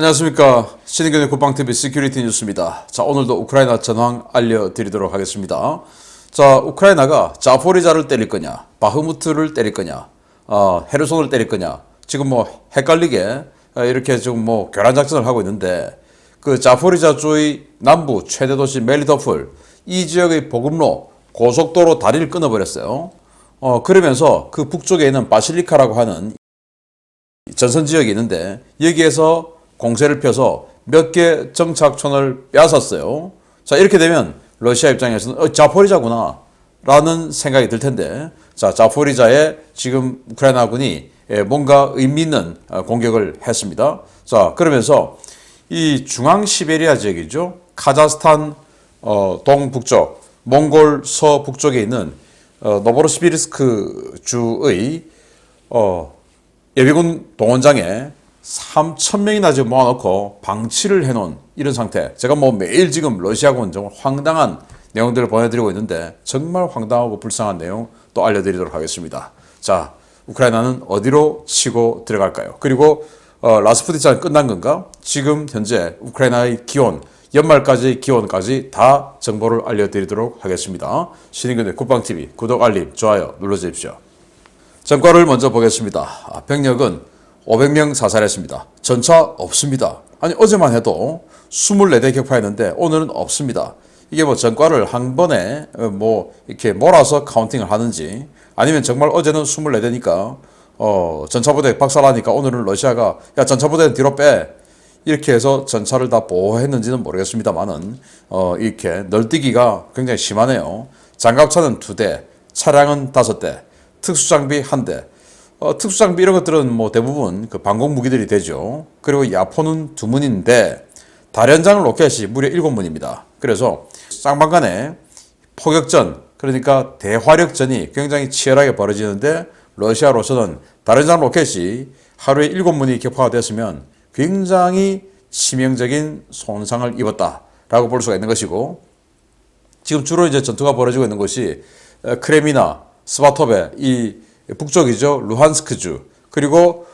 안녕하십니까. 신인근의 국방TV 시큐리티 뉴스입니다. 자, 오늘도 우크라이나 전황 알려드리도록 하겠습니다. 자, 우크라이나가 자포리자를 때릴 거냐, 바흐무트를 때릴 거냐, 헤르손을 때릴 거냐, 지금 뭐 헷갈리게 이렇게 지금 뭐 교란작전을 하고 있는데, 그 자포리자주의 남부 최대 도시 멜리토폴 이 지역의 보급로 고속도로 다리를 끊어버렸어요. 그러면서 그 북쪽에 있는 바실리카라고 하는 전선 지역이 있는데, 여기에서 공세를 펴서 몇 개 정착촌을 빼앗았어요. 자, 이렇게 되면 러시아 입장에서는 자포리자구나 라는 생각이 들 텐데, 자, 자포리자에 지금 우크라이나군이 뭔가 의미 있는 공격을 했습니다. 자, 그러면서 이 중앙 시베리아 지역이죠. 카자흐스탄 동북쪽, 몽골 서북쪽에 있는 노보로시비르스크 주의 예비군 동원장에 3,000명이나 지금 모아놓고 방치를 해놓은 이런 상태. 제가 뭐 매일 지금 러시아군 정말 황당한 내용들을 보내드리고 있는데, 정말 황당하고 불쌍한 내용 또 알려드리도록 하겠습니다. 자, 우크라이나는 어디로 치고 들어갈까요? 그리고 라스푸티찬 끝난 건가? 지금 현재 우크라이나의 기온, 연말까지의 기온까지 다 정보를 알려드리도록 하겠습니다. 신인근의 국방TV 구독, 알림, 좋아요 눌러주십시오. 전과를 먼저 보겠습니다. 병력은 500명 사살했습니다. 전차 없습니다. 아니, 어제만 해도 24대 격파했는데 오늘은 없습니다. 이게 뭐 전과를 한 번에 뭐 이렇게 몰아서 카운팅을 하는지, 아니면 정말 어제는 24대니까 전차부대 박살나니까 오늘은 러시아가 야, 전차부대는 뒤로 빼, 이렇게 해서 전차를 다 보호했는지는 모르겠습니다만은 이렇게 널뛰기가 굉장히 심하네요. 장갑차는 2대, 차량은 5대, 특수장비 1대. 특수장비 이런 것들은 뭐 대부분 그 방공 무기들이 되죠. 그리고 야포는 2문인데 다련장 로켓이 무려 7문입니다. 그래서 쌍방간에 포격전, 그러니까 대화력전이 굉장히 치열하게 벌어지는데, 러시아로서는 다련장 로켓이 하루에 7문이 격파가 됐으면 굉장히 치명적인 손상을 입었다라고 볼 수가 있는 것이고, 지금 주로 이제 전투가 벌어지고 있는 곳이 크레미나, 스바토베, 이 북쪽이죠. 루한스크주, 그리고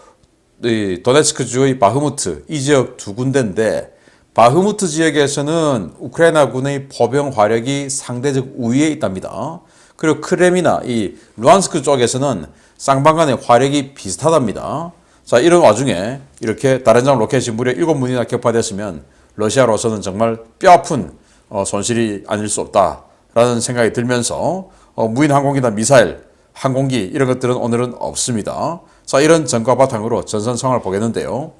이 도네츠크주의 바흐무트, 이 지역 2군데인데, 바흐무트 지역에서는 우크라이나군의 포병 화력이 상대적 우위에 있답니다. 그리고 크레미나, 이 루한스크 쪽에서는 쌍방간의 화력이 비슷하답니다. 자, 이런 와중에 이렇게 다련장 로켓이 무려 7문이나 격파됐으면 러시아로서는 정말 뼈아픈 손실이 아닐 수 없다라는 생각이 들면서 무인 항공기나 미사일, 항공기 이런 것들은 오늘은 없습니다. 자, 이런 전과 바탕으로 전선 상황을 보겠는데요.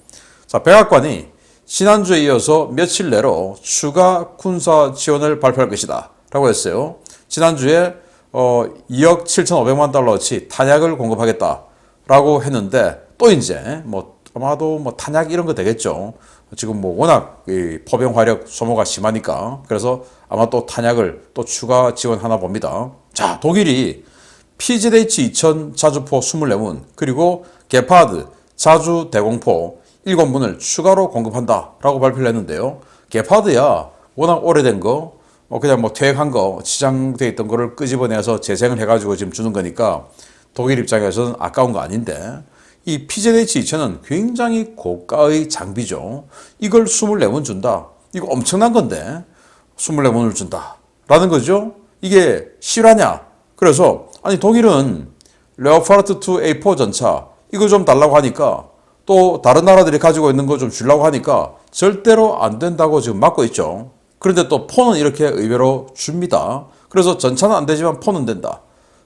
자, 백악관이 지난주에 이어서 며칠 내로 추가 군사 지원을 발표할 것이다 라고 했어요. 지난주에 2억 7,500만 달러어치 탄약을 공급하겠다 라고 했는데, 또 이제 뭐 아마도 뭐 탄약 이런 거 되겠죠. 지금 뭐 워낙 이 포병 화력 소모가 심하니까, 그래서 아마 또 탄약을 또 추가 지원하나 봅니다. 자, 독일이 PZH-2000 자주포 24문, 그리고 게파드 자주 대공포 7문을 추가로 공급한다 라고 발표를 했는데요. 게파드야 워낙 오래된 거, 그냥 뭐 퇴역한 거, 지장되어 있던 거를 끄집어내서 재생을 해가지고 지금 주는 거니까 독일 입장에서는 아까운 거 아닌데, 이 PZH-2000은 굉장히 고가의 장비죠. 이걸 24문 준다, 이거 엄청난 건데 24문을 준다 라는 거죠. 이게 실화냐? 그래서 아니, 독일은 레오파르트 2 A4 전차 이거 좀 달라고 하니까, 또 다른 나라들이 가지고 있는 거 좀 주려고 하니까 절대로 안 된다고 지금 막고 있죠. 그런데 또 폰은 이렇게 의외로 줍니다. 그래서 전차는 안 되지만 폰은 된다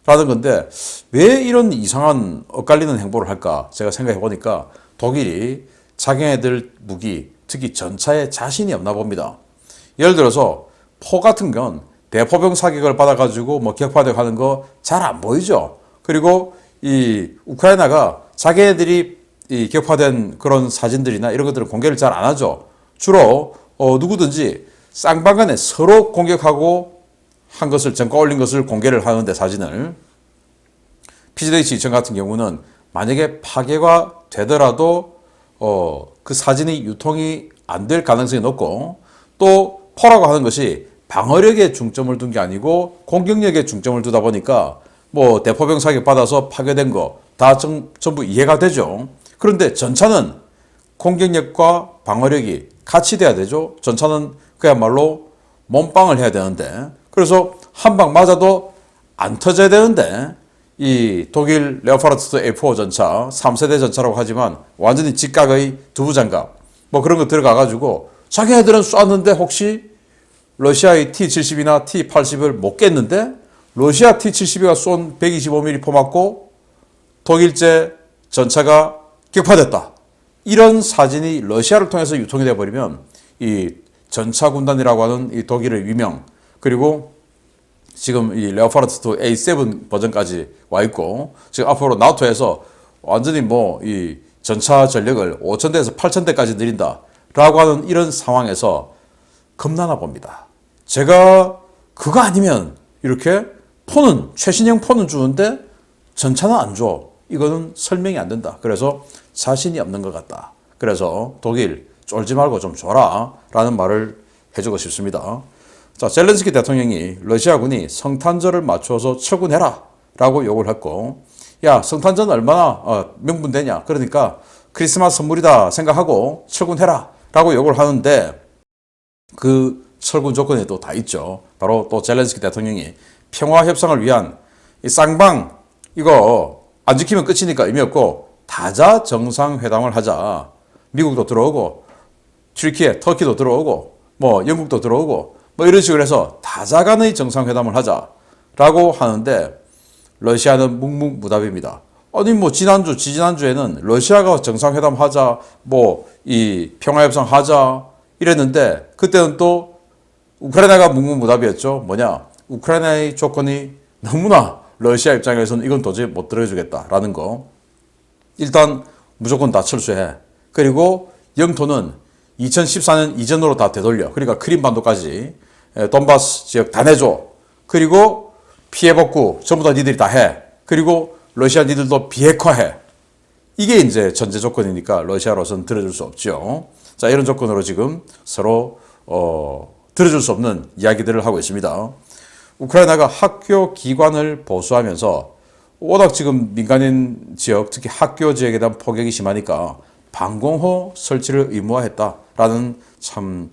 라는 건데, 왜 이런 이상한 엇갈리는 행보를 할까 제가 생각해 보니까, 독일이 자기네들 무기, 특히 전차에 자신이 없나 봅니다. 예를 들어서 포 같은 건 대포병 사격을 받아가지고 뭐 격파되고 거 잘 안 보이죠. 그리고 이 우크라이나가 자기네들이 이 격파된 그런 사진들이나 이런 것들은 공개를 잘 안 하죠. 주로 누구든지 쌍방간에 서로 공격하고 한 것을, 전과 올린 것을 공개를 하는데, 사진을 PZH-2000 같은 경우는 만약에 파괴가 되더라도 그 사진이 유통이 안 될 가능성이 높고, 또 포라고 하는 것이 방어력에 중점을 둔 게 아니고 공격력에 중점을 두다 보니까 뭐 대포병 사격 받아서 파괴된 거 다 전부 이해가 되죠. 그런데 전차는 공격력과 방어력이 같이 돼야 되죠. 전차는 그야말로 몸빵을 해야 되는데, 그래서 한 방 맞아도 안 터져야 되는데, 이 독일 레오파르트 A4 전차 3세대 전차라고 하지만 완전히 직각의 두부장갑 뭐 그런 거 들어가가지고 자기네들은 쐈는데 혹시 러시아의 T-70이나 T-80을 못 깼는데 러시아 T-72가 쏜 125mm 포 맞고 독일제 전차가 격파됐다. 이런 사진이 러시아를 통해서 유통이 되어버리면 이 전차 군단이라고 하는 이 독일의 위명, 그리고 지금 이 레오파르트 A7 버전까지 와 있고, 지금 앞으로 나토에서 완전히 뭐 이 전차 전력을 5,000대에서 8,000대까지 늘린다라고 하는 이런 상황에서 겁나나 봅니다. 제가 그거 아니면 이렇게 폰은, 최신형 폰은 주는데 전차는 안 줘. 이거는 설명이 안 된다. 그래서 자신이 없는 것 같다. 그래서 독일 쫄지 말고 좀 줘라 라는 말을 해주고 싶습니다. 자, 젤렌스키 대통령이 러시아군이 성탄절을 맞춰서 처군해라 라고 요구를 했고, 야, 성탄절 얼마나 명분되냐, 그러니까 크리스마스 선물이다 생각하고 처군해라 라고 요구를 하는데, 그 철군 조건이 또 다 있죠. 바로 또 젤렌스키 대통령이 평화 협상을 위한 이 쌍방 이거 안 지키면 끝이니까 의미 없고 다자 정상회담을 하자. 미국도 들어오고 터키도 들어오고 뭐 영국도 들어오고 뭐 이런 식으로 해서 다자 간의 정상회담을 하자라고 하는데, 러시아는 묵묵무답입니다. 아니 뭐 지지난주에는 러시아가 정상회담 하자, 뭐 이 평화협상 하자 이랬는데, 그때는 또 우크라이나가 묵묵무답이었죠. 뭐냐, 우크라이나의 조건이 너무나 러시아 입장에서는 이건 도저히 못 들어주겠다라는 거. 일단 무조건 다 철수해. 그리고 영토는 2014년 이전으로 다 되돌려. 그러니까 크림반도까지 돈바스 지역 다 내줘. 그리고 피해 복구 전부 다 니들이 다 해. 그리고 러시아 니들도 비핵화해. 이게 이제 전제 조건이니까 러시아로서는 들어줄 수 없죠. 자, 이런 조건으로 지금 서로 들어줄 수 없는 이야기들을 하고 있습니다. 우크라이나가 학교 기관을 보수하면서 워낙 지금 민간인 지역, 특히 학교 지역에 대한 폭격이 심하니까 방공호 설치를 의무화했다라는 참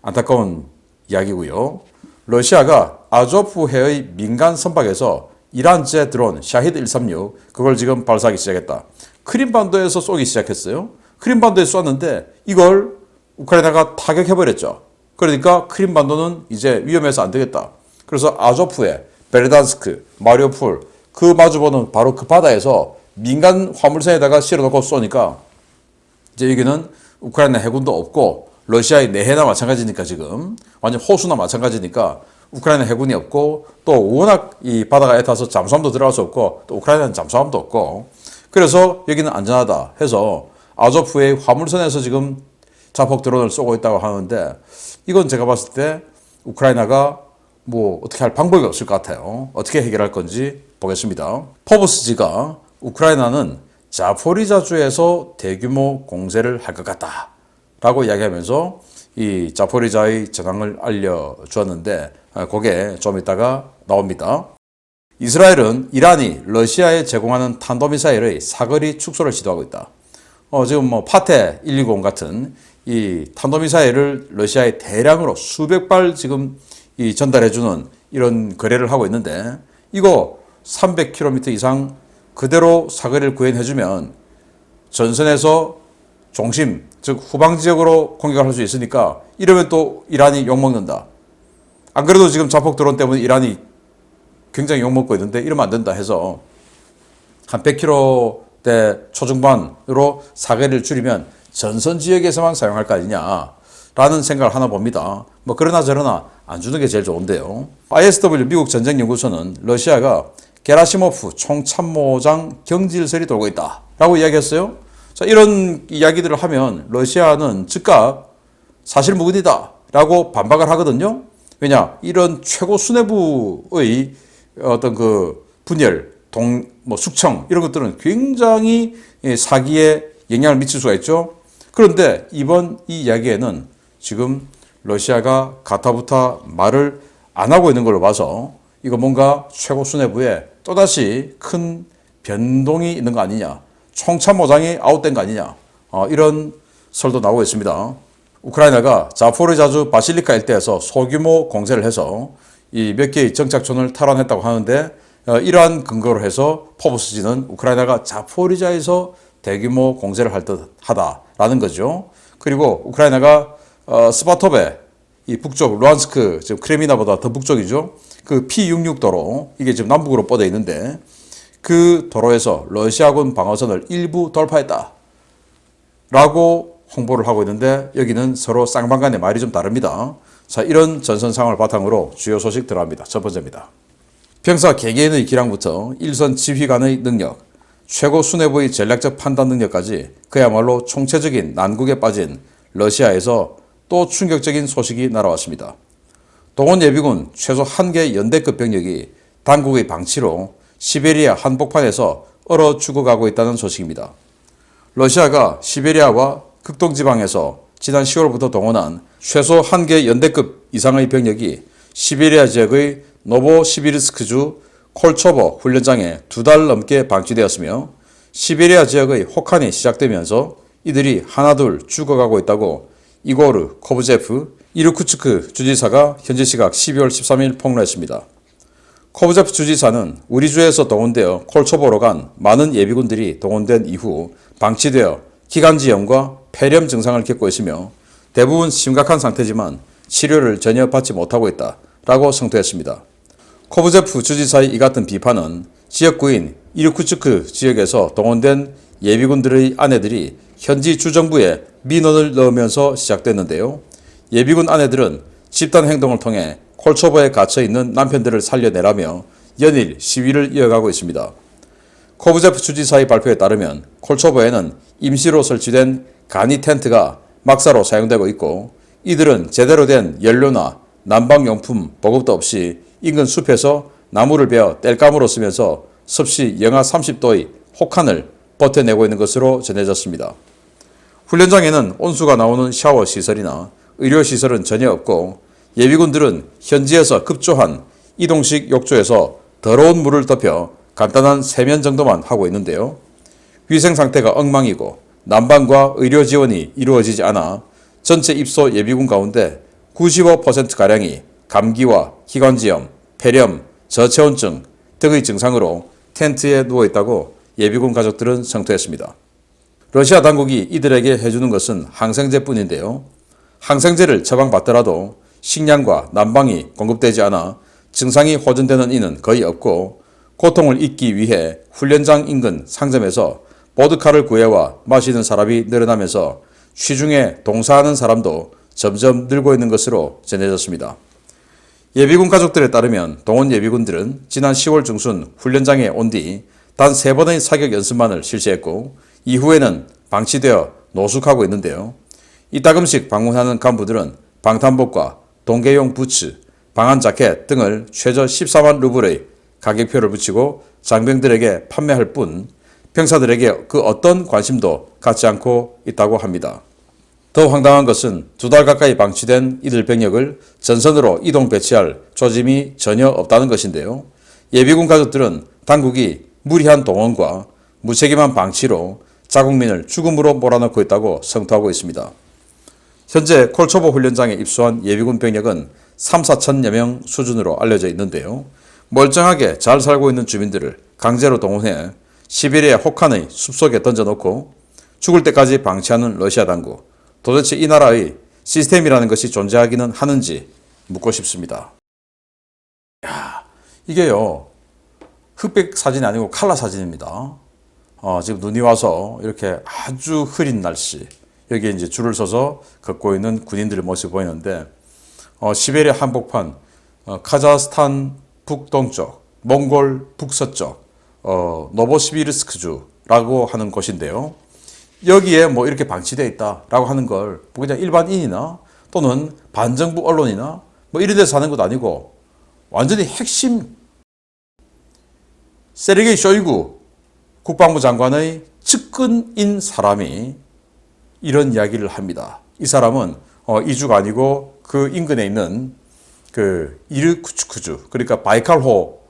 안타까운 이야기고요. 러시아가 아조프해의 민간 선박에서 이란제 드론 샤히드 136 그걸 지금 발사하기 시작했다. 크림반도에서 쏘기 시작했어요. 크림반도에 쐈는데 이걸 우크라이나가 타격해버렸죠. 그러니까 크림반도는 이제 위험해서 안 되겠다. 그래서 아조프해, 베르단스크, 마리오폴 그 마주보는 바로 그 바다에서 민간 화물선에다가 실어놓고 쏘니까 이제 여기는 우크라이나 해군도 없고 러시아의 내해나 마찬가지니까 지금 완전 호수나 마찬가지니까 우크라이나 해군이 없고 또 워낙 이 바다가 애타서 잠수함도 들어갈 수 없고 또 우크라이나는 잠수함도 없고 그래서 여기는 안전하다 해서 아조프의 화물선에서 지금 자폭 드론을 쏘고 있다고 하는데 이건 제가 봤을 때 우크라이나가 뭐 어떻게 할 방법이 없을 것 같아요. 어떻게 해결할 건지 보겠습니다. 포브스지가 우크라이나는 자포리자주에서 대규모 공세를 할 것 같다 라고 이야기하면서 이 자포리자의 전황을 알려주었는데 그게 좀 이따가 나옵니다. 이스라엘은 이란이 러시아에 제공하는 탄도미사일의 사거리 축소를 시도하고 있다. 지금 뭐 파테 120 같은 이 탄도미사일을 러시아에 대량으로 수백 발 지금 이 전달해주는 이런 거래를 하고 있는데 이거 300km 이상 그대로 사거리를 구현해주면 전선에서 중심, 즉 후방 지역으로 공격을 할 수 있으니까 이러면 또 이란이 욕먹는다. 안 그래도 지금 자폭 드론 때문에 이란이 굉장히 욕먹고 있는데 이러면 안 된다 해서 한 100km대 초중반으로 사거리를 줄이면 전선 지역에서만 사용할 거 아니냐 라는 생각을 하나 봅니다. 뭐 그러나 저러나 안 주는 게 제일 좋은데요. ISW 미국 전쟁연구소는 러시아가 게라시모프 총참모장 경질설이 돌고 있다 라고 이야기했어요. 자, 이런 이야기들을 하면 러시아는 즉각 사실무근이다 라고 반박을 하거든요. 왜냐, 이런 최고 수뇌부의 어떤 그 분열, 숙청 이런 것들은 굉장히 사기에 영향을 미칠 수가 있죠. 그런데 이번 이 이야기에는 지금 러시아가 가타부타 말을 안 하고 있는 걸로 봐서 이거 뭔가 최고 수뇌부에 또다시 큰 변동이 있는 거 아니냐, 총참모장이 아웃된 거 아니냐, 이런 설도 나오고 있습니다. 우크라이나가 자포리자주 바실리카 일대에서 소규모 공세를 해서 이 몇 개의 정착촌을 탈환했다고 하는데 이러한 근거로 해서 포브스지는 우크라이나가 자포리자에서 대규모 공세를 할 듯하다라는 거죠. 그리고 우크라이나가 스바토베 이 북쪽 루안스크 지금 크레미나보다 더 북쪽이죠. 그 P66도로 이게 지금 남북으로 뻗어 있는데 그 도로에서 러시아군 방어선을 일부 돌파했다 라고 홍보를 하고 있는데 여기는 서로 쌍방간의 말이 좀 다릅니다. 자, 이런 전선 상황을 바탕으로 주요 소식 들어갑니다. 첫 번째입니다. 병사 개개인의 기량부터 일선 지휘관의 능력, 최고 수뇌부의 전략적 판단 능력까지 그야말로 총체적인 난국에 빠진 러시아에서 또 충격적인 소식이 날아왔습니다. 동원 예비군 최소 1개 연대급 병력이 당국의 방치로 시베리아 한복판에서 얼어 죽어가고 있다는 소식입니다. 러시아가 시베리아와 극동지방에서 지난 10월부터 동원한 최소 1개 연대급 이상의 병력이 시베리아 지역의 노보시비르스크주 콜초보 훈련장에 2달 넘게 방치되었으며 시베리아 지역의 혹한이 시작되면서 이들이 하나둘 죽어가고 있다고 이고르 코브제프 이르쿠츠크 주지사가 현지 시각 12월 13일 폭로했습니다. 코브제프 주지사는 우리 주에서 동원되어 콜초보로 간 많은 예비군들이 동원된 이후 방치되어 기관지염과 폐렴 증상을 겪고 있으며 대부분 심각한 상태지만 치료를 전혀 받지 못하고 있다라고 성토했습니다. 코브제프 주지사의 이 같은 비판은 지역구인 이르쿠츠크 지역에서 동원된 예비군들의 아내들이 현지 주정부에 민원을 넣으면서 시작됐는데요. 예비군 아내들은 집단 행동을 통해 콜초보에 갇혀 있는 남편들을 살려내라며 연일 시위를 이어가고 있습니다. 코브제프 주지사의 발표에 따르면 콜초보에는 임시로 설치된 간이 텐트가 막사로 사용되고 있고 이들은 제대로 된 연료나 난방용품 보급도 없이 인근 숲에서 나무를 베어 땔감으로 쓰면서 섭씨 영하 30도의 혹한을 버텨내고 있는 것으로 전해졌습니다. 훈련장에는 온수가 나오는 샤워 시설이나 의료 시설은 전혀 없고 예비군들은 현지에서 급조한 이동식 욕조에서 더러운 물을 덮여 간단한 세면 정도만 하고 있는데요. 위생 상태가 엉망이고 난방과 의료 지원이 이루어지지 않아 전체 입소 예비군 가운데 95%가량이 감기와 기관지염, 폐렴, 저체온증 등의 증상으로 텐트에 누워있다고 예비군 가족들은 성토했습니다. 러시아 당국이 이들에게 해주는 것은 항생제뿐인데요. 항생제를 처방받더라도 식량과 난방이 공급되지 않아 증상이 호전되는 이는 거의 없고 고통을 잊기 위해 훈련장 인근 상점에서 보드카를 구해와 마시는 사람이 늘어나면서 취중에 동사하는 사람도 점점 늘고 있는 것으로 전해졌습니다. 예비군 가족들에 따르면 동원 예비군들은 지난 10월 중순 훈련장에 온 뒤 단 3번의 사격 연습만을 실시했고 이후에는 방치되어 노숙하고 있는데요. 이따금씩 방문하는 간부들은 방탄복과 동계용 부츠, 방한 자켓 등을 최저 14만 루블의 가격표를 붙이고 장병들에게 판매할 뿐 병사들에게 그 어떤 관심도 갖지 않고 있다고 합니다. 더 황당한 것은 2달 가까이 방치된 이들 병력을 전선으로 이동 배치할 조짐이 전혀 없다는 것인데요. 예비군 가족들은 당국이 무리한 동원과 무책임한 방치로 자국민을 죽음으로 몰아넣고 있다고 성토하고 있습니다. 현재 콜초보 훈련장에 입소한 예비군 병력은 3, 4천여 명 수준으로 알려져 있는데요. 멀쩡하게 잘 살고 있는 주민들을 강제로 동원해 시베리아 혹한의 숲속에 던져놓고 죽을 때까지 방치하는 러시아 당국. 도대체 이 나라의 시스템이라는 것이 존재하기는 하는지 묻고 싶습니다. 이게요. 흑백 사진이 아니고 칼라 사진입니다. 지금 눈이 와서 이렇게 아주 흐린 날씨. 여기에 이제 줄을 서서 걷고 있는 군인들의 모습이 보이는데, 시베리아 한복판, 카자흐스탄 북동쪽, 몽골 북서쪽, 노보시비르스크주라고 하는 곳인데요. 여기에 뭐 이렇게 방치되어 있다라고 하는 걸 그냥 일반인이나 또는 반정부 언론이나 뭐 이런 데서 하는 것도 아니고 완전히 핵심 세르게이 쇼이구 국방부 장관의 측근인 사람이 이런 이야기를 합니다. 이 사람은 이주가 아니고 그 인근에 있는 그 이르쿠츠크주, 그러니까 바이칼호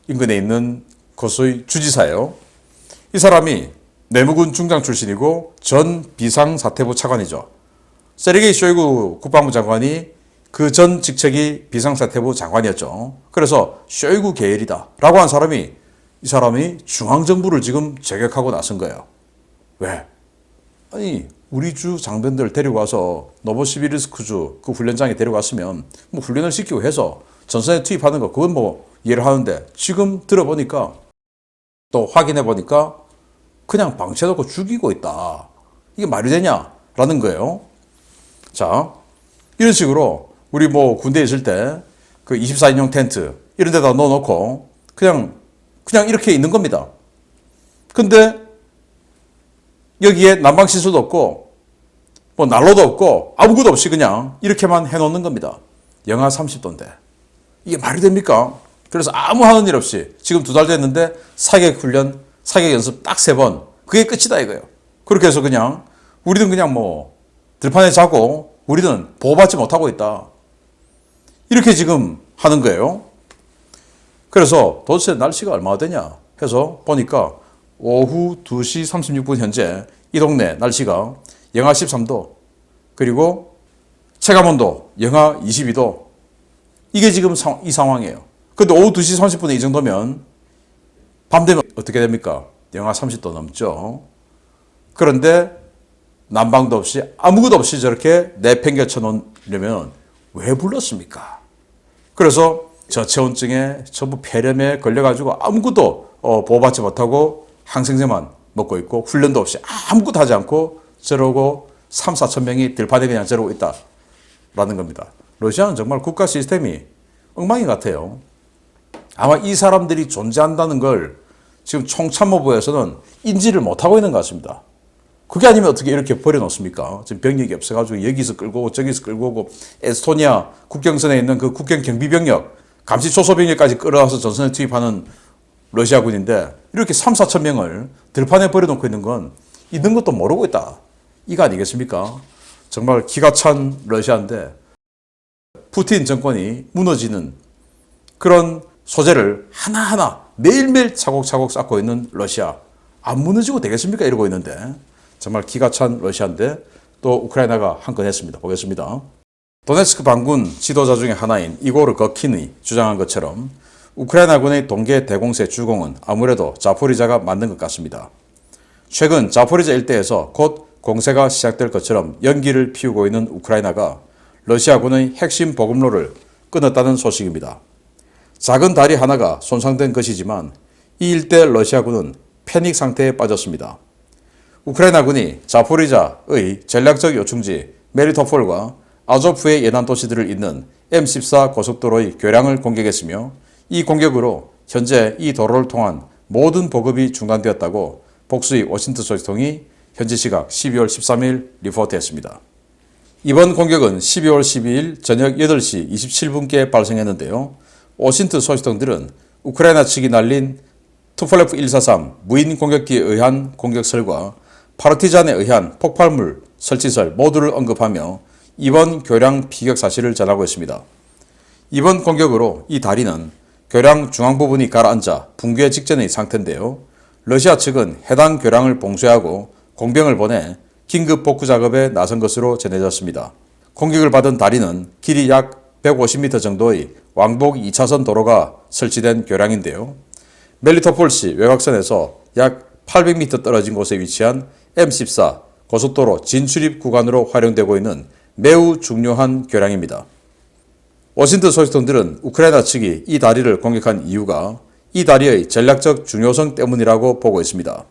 인근에 있는 곳의 주지사예요. 이 사람이 내무군 중장 출신이고 전 비상사태부 차관이죠. 세르게이 쇼이구 국방부 장관이 그 전 직책이 비상사태부 장관이었죠. 그래서 쇼이구 계열이다 라고 한 사람이 이 사람이 중앙정부를 지금 제격하고 나선 거예요. 왜? 아니 우리 주 장병들 데려와서 노보시비르스크주 그 훈련장에 데려갔으면 뭐 훈련을 시키고 해서 전선에 투입하는 거 그건 뭐 이해를 하는데 지금 들어보니까 또 확인해 보니까 그냥 방치해놓고 죽이고 있다. 이게 말이 되냐라는 거예요. 자, 이런 식으로 우리 뭐 군대에 있을 때 그 24인용 텐트 이런 데다 넣어놓고 그냥 이렇게 있는 겁니다. 근데 여기에 난방시설도 없고 뭐 난로도 없고 아무것도 없이 그냥 이렇게만 해놓는 겁니다. 영하 30도인데 이게 말이 됩니까? 그래서 아무 하는 일 없이 지금 2달 됐는데 사격 훈련, 사격 연습 딱 3번 그게 끝이다 이거예요. 그렇게 해서 그냥 우리는 그냥 뭐 들판에 자고 우리는 보호받지 못하고 있다. 이렇게 지금 하는 거예요. 그래서 도대체 날씨가 얼마나 되냐 해서 보니까 오후 2시 36분 현재 이 동네 날씨가 영하 13도 그리고 체감온도 영하 22도 이게 지금 이 상황이에요. 근데 오후 2시 30분에 이 정도면 밤 되면 어떻게 됩니까? 영하 30도 넘죠. 그런데 난방도 없이 아무것도 없이 저렇게 내팽개쳐 놓으려면 왜 불렀습니까? 그래서 저체온증에 전부 폐렴에 걸려가지고 아무것도 보호받지 못하고 항생제만 먹고 있고 훈련도 없이 아무것도 하지 않고 저러고 3, 4천 명이 들판에 그냥 저러고 있다라는 겁니다. 러시아는 정말 국가 시스템이 엉망이 같아요. 아마 이 사람들이 존재한다는 걸 지금 총참모부에서는 인지를 못하고 있는 것 같습니다. 그게 아니면 어떻게 이렇게 버려놓습니까? 지금 병력이 없어가지고 여기서 끌고 오고 저기서 끌고 오고 에스토니아 국경선에 있는 그 국경 경비병력, 감시초소병력까지 끌어와서 전선에 투입하는 러시아군인데 이렇게 3, 4천 명을 들판에 버려놓고 있는 건 있는 것도 모르고 있다. 이거 아니겠습니까? 정말 기가 찬 러시아인데 푸틴 정권이 무너지는 그런 소재를 하나하나 매일매일 차곡차곡 쌓고 있는 러시아. 안 무너지고 되겠습니까? 이러고 있는데 정말 기가 찬 러시아인데 또 우크라이나가 한 건 했습니다. 보겠습니다. 도네츠크 반군 지도자 중에 하나인 이고르 거킨이 주장한 것처럼 우크라이나군의 동계 대공세 주공은 아무래도 자포리자가 맞는 것 같습니다. 최근 자포리자 일대에서 곧 공세가 시작될 것처럼 연기를 피우고 있는 우크라이나가 러시아군의 핵심 보급로를 끊었다는 소식입니다. 작은 다리 하나가 손상된 것이지만 이 일대 러시아군은 패닉 상태에 빠졌습니다. 우크라이나군이 자포리자의 전략적 요충지 메리토폴과 아조프의 예난 도시들을 잇는 M14 고속도로의 교량을 공격했으며 이 공격으로 현재 이 도로를 통한 모든 보급이 중단되었다고 복수의 워싱턴 소식통이 현지 시각 12월 13일 리포트했습니다. 이번 공격은 12월 12일 저녁 8시 27분께 발생했는데요. 워싱턴 소식통들은 우크라이나 측이 날린 투폴레프 143 무인 공격기에 의한 공격설과 파르티잔에 의한 폭발물 설치설 모두를 언급하며 이번 교량 피격 사실을 전하고 있습니다. 이번 공격으로 이 다리는 교량 중앙 부분이 가라앉아 붕괴 직전의 상태인데요. 러시아 측은 해당 교량을 봉쇄하고 공병을 보내 긴급 복구 작업에 나선 것으로 전해졌습니다. 공격을 받은 다리는 길이 약 150m 정도의 왕복 2차선 도로가 설치된 교량인데요. 멜리토폴시 외곽선에서 약 800m 떨어진 곳에 위치한 M14 고속도로 진출입 구간으로 활용되고 있는 매우 중요한 교량입니다. 워싱턴 소식통들은 우크라이나 측이 이 다리를 공격한 이유가 이 다리의 전략적 중요성 때문이라고 보고 있습니다.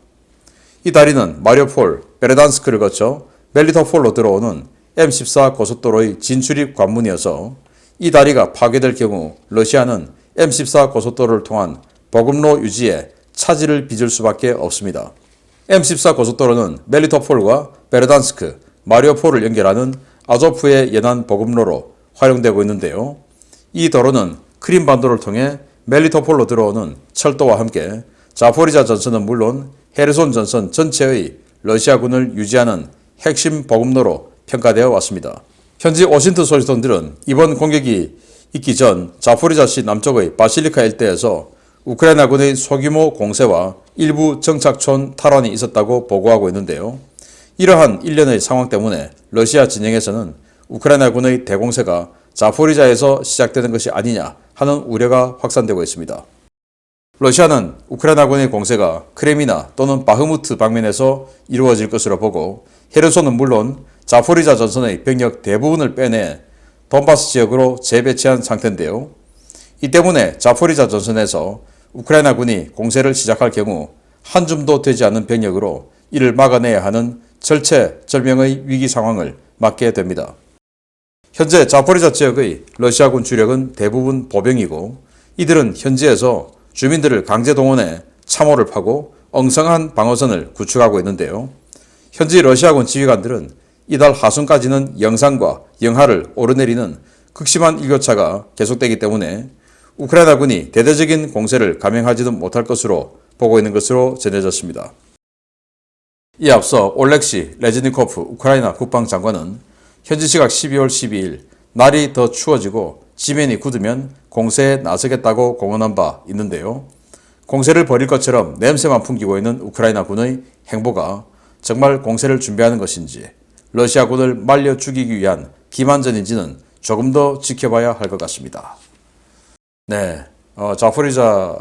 이 다리는 마리오폴, 베르단스크를 거쳐 멜리토폴로 들어오는 M14 고속도로의 진출입 관문이어서 이 다리가 파괴될 경우 러시아는 M14 고속도로를 통한 보급로 유지에 차질을 빚을 수밖에 없습니다. M14 고속도로는 멜리토폴과 베르단스크, 마리오폴을 연결하는 아조프의 연안 보급로로 활용되고 있는데요. 이 도로는 크림반도를 통해 멜리토폴로 들어오는 철도와 함께 자포리자 전선은 물론 헤르손 전선 전체의 러시아군을 유지하는 핵심 보급로로 평가되어 왔습니다. 현지 워싱턴 소식통들은 이번 공격이 있기 전 자포리자시 남쪽의 바실리카 일대에서 우크라이나군의 소규모 공세와 일부 정착촌 탈환이 있었다고 보고하고 있는데요. 이러한 일련의 상황 때문에 러시아 진영에서는 우크라이나군의 대공세가 자포리자에서 시작되는 것이 아니냐 하는 우려가 확산되고 있습니다. 러시아는 우크라이나군의 공세가 크레미나 또는 바흐무트 방면에서 이루어질 것으로 보고 헤르손은 물론 자포리자 전선의 병력 대부분을 빼내 돈바스 지역으로 재배치한 상태인데요. 이 때문에 자포리자 전선에서 우크라이나군이 공세를 시작할 경우 한 줌도 되지 않는 병력으로 이를 막아내야 하는 절체절명의 위기 상황을 맞게 됩니다. 현재 자포리자 지역의 러시아군 주력은 대부분 보병이고 이들은 현지에서 주민들을 강제 동원해 참호를 파고 엉성한 방어선을 구축하고 있는데요. 현지 러시아군 지휘관들은 이달 하순까지는 영산과 영하를 오르내리는 극심한 일교차가 계속되기 때문에 우크라이나군이 대대적인 공세를 감행하지도 못할 것으로 보고 있는 것으로 전해졌습니다. 이에 앞서 올렉시 레즈니코프 우크라이나 국방장관은 현지 시각 12월 12일 날이 더 추워지고 지면이 굳으면 공세에 나서겠다고 공언한 바 있는데요. 공세를 벌일 것처럼 냄새만 풍기고 있는 우크라이나군의 행보가 정말 공세를 준비하는 것인지 러시아군을 말려 죽이기 위한 기만전인지는 조금 더 지켜봐야 할 것 같습니다. 네, 자포리자의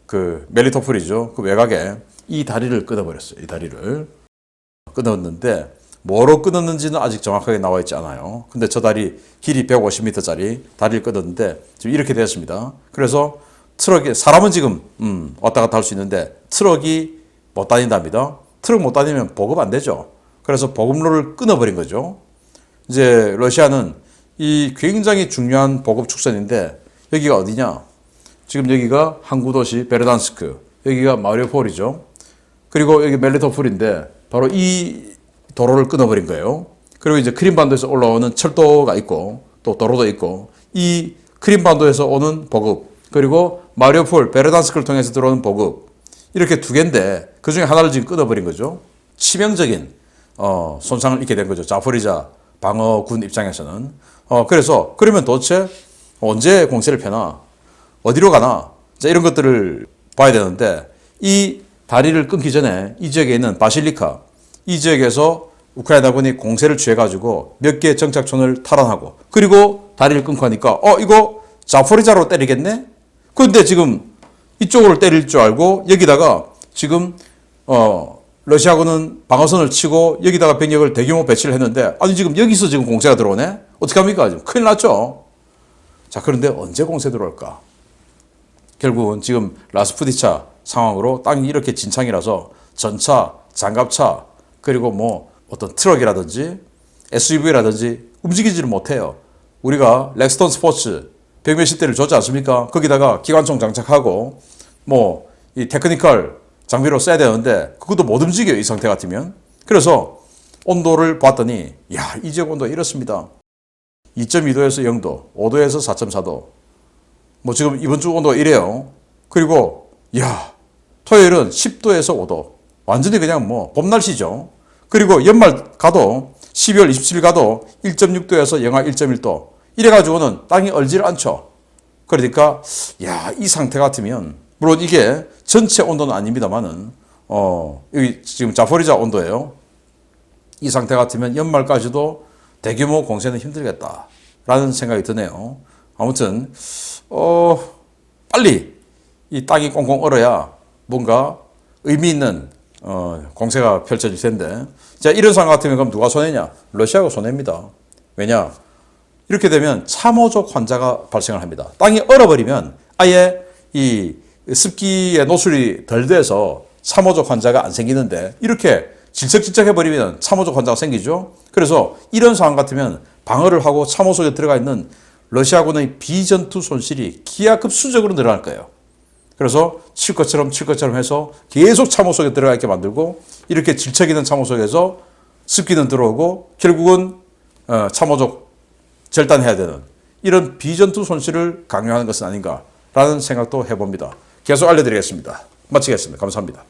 그 멜리토폴이죠. 그 외곽에 이 다리를 끊어버렸어요. 이 다리를 끊었는데 뭐로 끊었는지는 아직 정확하게 나와 있지 않아요. 근데 저 다리 길이 150m짜리 다리를 끊었는데 지금 이렇게 되었습니다. 그래서 트럭에 사람은 지금 왔다 갔다 할 수 있는데 트럭이 못 다닌답니다. 트럭 못 다니면 보급 안 되죠. 그래서 보급로를 끊어버린 거죠. 이제 러시아는 이 굉장히 중요한 보급 축선인데 여기가 어디냐? 지금 여기가 항구 도시 베르단스크, 여기가 마리우폴이죠. 그리고 여기 멜리토폴인데 바로 이 도로를 끊어버린 거예요. 그리고 이제 크림반도에서 올라오는 철도가 있고 또 도로도 있고 이 크림반도에서 오는 보급 그리고 마리우폴, 베르단스크를 통해서 들어오는 보급 이렇게 두 개인데 그중에 하나를 지금 끊어버린 거죠. 치명적인 손상을 입게 된 거죠. 자포리자 방어군 입장에서는. 그래서 그러면 도대체 언제 공세를 펴나? 어디로 가나? 자, 이런 것들을 봐야 되는데 이 다리를 끊기 전에 이 지역에 있는 바실리카 이 지역에서 우크라이나군이 공세를 취해가지고 몇 개 정착촌을 탈환하고 그리고 다리를 끊고 하니까 이거 자포리자로 때리겠네? 그런데 지금 이쪽으로 때릴 줄 알고 여기다가 지금 러시아군은 방어선을 치고 여기다가 병력을 대규모 배치를 했는데 아니 지금 여기서 지금 공세가 들어오네? 어떻게 합니까? 지금 큰일 났죠? 자, 그런데 언제 공세 들어올까? 결국은 지금 라스푸디차 상황으로 땅이 이렇게 진창이라서 전차, 장갑차 그리고 뭐 어떤 트럭이라든지 SUV라든지 움직이지를 못해요. 우리가 렉스턴 스포츠 100몇십 대를 줬지 않습니까? 거기다가 기관총 장착하고 뭐 이 테크니컬 장비로 써야 되는데 그것도 못 움직여요. 이 상태 같으면. 그래서 온도를 봤더니 이 지역 온도가 이렇습니다. 2.2도에서 0도, 5도에서 4.4도. 뭐 지금 이번 주 온도가 이래요. 그리고 토요일은 10도에서 5도. 완전히 그냥 뭐 봄 날씨죠. 그리고 연말 가도 12월 27일 가도 1.6도에서 영하 1.1도. 이래가지고는 땅이 얼질 않죠. 그러니까 이 상태 같으면 물론 이게 전체 온도는 아닙니다만은 여기 지금 자포리자 온도예요. 이 상태 같으면 연말까지도 대규모 공세는 힘들겠다라는 생각이 드네요. 아무튼 빨리 이 땅이 꽁꽁 얼어야 뭔가 의미 있는 공세가 펼쳐질 텐데 자, 이런 상황 같으면 그럼 누가 손해냐? 러시아가 손해입니다. 왜냐? 이렇게 되면 참호적 환자가 발생을 합니다. 땅이 얼어버리면 아예 이 습기의 노출이 덜 돼서 참호적 환자가 안 생기는데 이렇게 질척질척 해버리면 참호적 환자가 생기죠. 그래서 이런 상황 같으면 방어를 하고 참호 속에 들어가 있는 러시아군의 비전투 손실이 기하급수적으로 늘어날 거예요. 그래서 칠 것처럼 해서 계속 참호 속에 들어가 있게 만들고 이렇게 질척 있는 참호 속에서 습기는 들어오고 결국은 참호적 절단해야 되는 이런 비전투 손실을 강요하는 것은 아닌가라는 생각도 해봅니다. 계속 알려드리겠습니다. 마치겠습니다. 감사합니다.